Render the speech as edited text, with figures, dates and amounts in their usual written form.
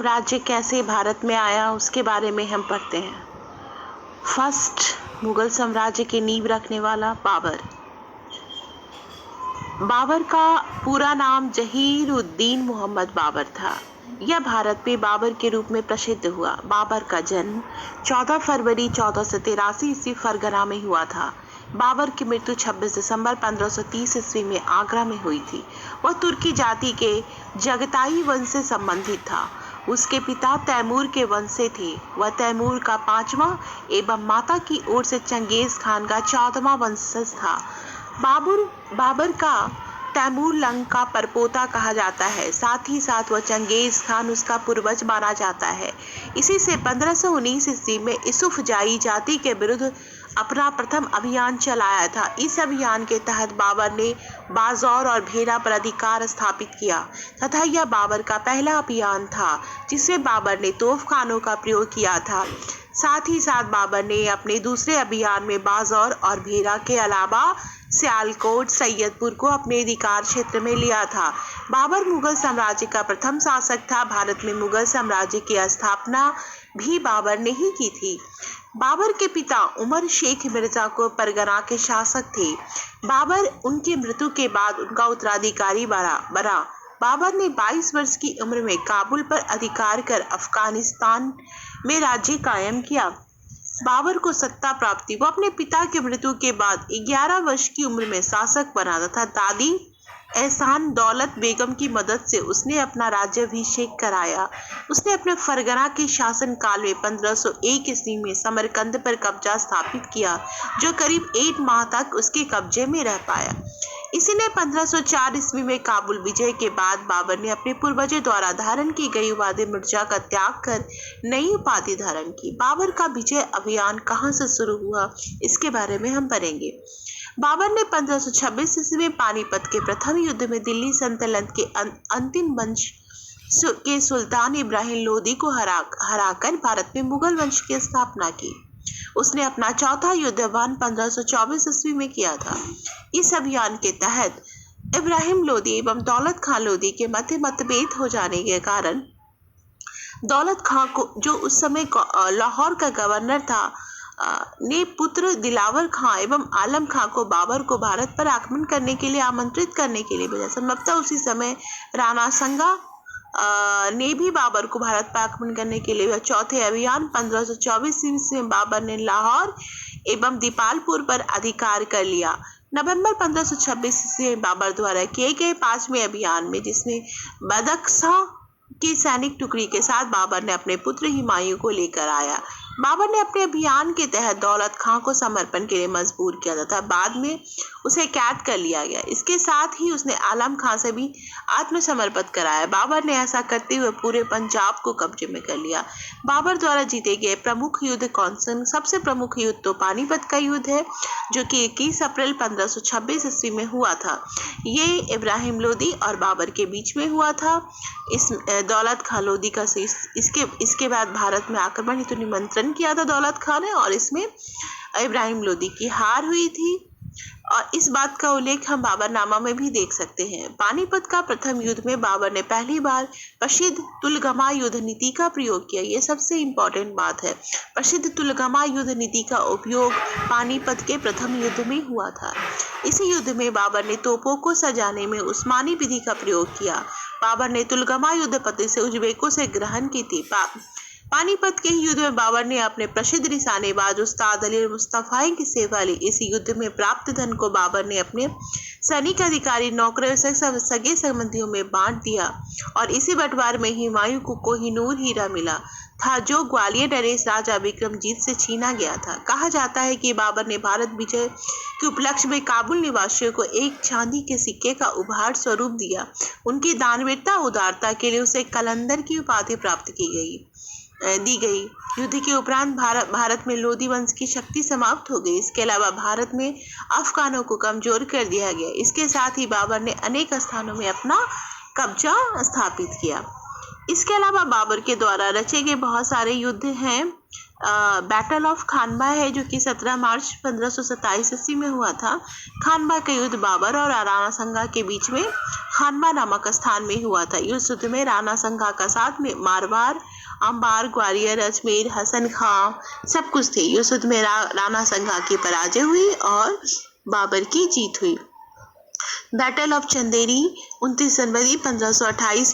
साम्राज्य कैसे भारत में आया उसके बारे में हम पढ़ते हैं। फर्स्ट, मुगल साम्राज्य की नींव रखने वाला बाबर। बाबर का पूरा नाम जहीर-उद-दीन मोहम्मद बाबर था। यह भारत में बाबर के रूप में प्रसिद्ध हुआ। बाबर का जन्म 14 फरवरी 1483 ईस्वी फरगना में हुआ था। बाबर की मृत्यु 26 दिसंबर 1530 ईस्वी में आगरा में हुई थी। वह तुर्की जाति के जगताई वंश से संबंधित था। उसके पिता तैमूर के वंश से थे। वह तैमूर का 5वां एवं माता की ओर से चंगेज खान का 14वां वंशज था। बाबर का तैमूर लंग का परपोता कहा जाता है। साथ ही साथ वह चंगेज खान उसका पूर्वज माना जाता है। इसी से 1519 ईस्वी में यूसुफजाई जाति के विरुद्ध अपना प्रथम अभियान चलाया था। इस अभियान के तहत बाबर ने बाजौर और भेरा पर अधिकार स्थापित किया तथा यह बाबर का पहला अभियान था जिसमें बाबर ने तोपखानों का प्रयोग किया था। साथ ही साथ बाबर ने अपने दूसरे अभियान में बाजौर और भेरा के अलावा सियालकोट सैयदपुर को अपने अधिकार क्षेत्र में लिया था। बाबर मुगल साम्राज्य का प्रथम शासक था। भारत में मुगल साम्राज्य की स्थापना भी बाबर ने ही की थी। बाबर के पिता उमर शेख मिर्जा को परगना के शासक थे। बाबर उनकी मृत्यु के बाद उनका उत्तराधिकारी बना। बाबर ने 22 वर्ष की उम्र में काबुल पर अधिकार कर अफगानिस्तान में राज्य कायम किया। बाबर को सत्ता प्राप्ति वो अपने पिता की मृत्यु के बाद 11 वर्ष की उम्र में शासक बना तथा दादी एहसान दौलत बेगम की मदद से उसने अपना राज्याभिषेक कराया। उसने अपने फरगना के शासन काल में 1501 ईस्वी में समरकंद पर कब्जा स्थापित किया जो करीब 8 माह तक उसके कब्जे में रह पाया। इसी ने 1504 ईस्वी में काबुल विजय के बाद बाबर ने अपने पूर्वजों द्वारा धारण की गई उपाधि मिर्जा का त्याग कर नई उपाधि धारण की। बाबर का विजय अभियान कहां से शुरू हुआ इसके बारे में हम पढ़ेंगे। बाबर ने 1526 ईस्वी में पानीपत के प्रथम युद्ध में दिल्ली सल्तनत के अंतिम वंश के सुल्तान इब्राहिम लोदी को हराकर भारत में मुगल वंश की स्थापना की। उसने अपना चौथा युद्ध-अभियान 1524 ईस्वी में किया था। इस अभियान के तहत इब्राहिम लोदी एवं दौलत खान लोदी के मध्य मतभेद हो जाने के कारण दौलत खान को, जो उस समय लाहौर का गवर्नर था, ने पुत्र दिलावर खां एवं आलम खां को बाबर को भारत पर आक्रमण करने के लिए आमंत्रित करने के लिए भेजा। संभवतः उसी समय राणा संगा ने भी बाबर को भारत पर आक्रमण करने के लिए चौथे अभियान 1524 ईस्वी में बाबर ने लाहौर एवं दीपालपुर पर अधिकार कर लिया। नवंबर 1526 ईस्वी में बाबर द्वारा किए गए 5वें अभियान में, जिसमें बदख्शां की सैनिक टुकड़ी के साथ बाबर ने अपने पुत्र हुमायूं को लेकर आया। बाबर ने अपने अभियान के तहत दौलत खां को समर्पण के लिए मजबूर किया तथा बाद में उसे कैद कर लिया गया। इसके साथ ही उसने आलम खां से भी आत्मसमर्पण कराया। बाबर ने ऐसा करते हुए पूरे पंजाब को कब्जे में कर लिया। बाबर द्वारा जीते गए प्रमुख युद्ध कौन से? सबसे प्रमुख युद्ध तो पानीपत का युद्ध है जो कि 21 अप्रैल 1526 ईस्वी में हुआ था। ये इब्राहिम लोदी और बाबर के बीच में हुआ था। इस दौलत खां लोदी का इसके बाद भारत में आक्रमण हेतु निमंत्रण किया था दौलत खान ने और इसमें इब्राहिम लोदी की हार हुई थी और इस बात का उल्लेख हम बाबरनामा में भी देख सकते हैं। पानीपत का प्रथम युद्ध में बाबर ने पहली बार प्रसिद्ध तुलगमा युद्ध नीति का प्रयोग किया। ये सबसे इम्पोर्टेंट बात है। प्रसिद्ध तुलगमा युद्ध नीति का उपयोग पानीपत के प्रथम युद्ध में हुआ था। इसी युद्ध में बाबर ने तोपों को सजाने में उस्मानी विधि का प्रयोग किया। बाबर ने तुलगमा युद्ध पद्धति से उज्बेकों से ग्रहण की थी। पानीपत के युद्ध में बाबर ने अपने प्रसिद्ध निशानेबाज उस्ताद अली मुस्तफाई की सेवा ली। इस युद्ध में प्राप्त धन को बाबर ने अपने सैनिक अधिकारी नौकरों सगे संबंधियों में बांट दिया और इसी बंटवारे में हुमायूं को कोहिनूर हीरा मिला था जो ग्वालियर नरेश राजा विक्रमजीत से छीना गया था। कहा जाता है कि बाबर ने भारत विजय के उपलक्ष्य में काबुल निवासियों को एक चांदी के सिक्के का उपहार स्वरूप दिया। उनकी दानवीरता उदारता के लिए उसे कलंदर की उपाधि प्राप्त दी गई। युद्ध के उपरांत भारत में लोदी वंश की शक्ति समाप्त हो गई। इसके अलावा भारत में अफगानों को कमजोर कर दिया गया। इसके साथ ही बाबर ने अनेक स्थानों में अपना कब्जा स्थापित किया। इसके अलावा बाबर के द्वारा रचे गए बहुत सारे युद्ध हैं बैटल ऑफ खानबा है जो कि 17 मार्च 1527 ईस्वी में हुआ था। खानबा का युद्ध बाबर और राणा संगा के बीच में खानबा नामक स्थान में हुआ था। इस युद्ध में राणा संगा का साथ में मारवाड़, अंबार, ग्वालियर, अजमेर, हसन खां सब कुछ थे। इस युद्ध में राणा संगा की पराजय हुई और बाबर की जीत हुई। Battle of Chanderi 29 January 1528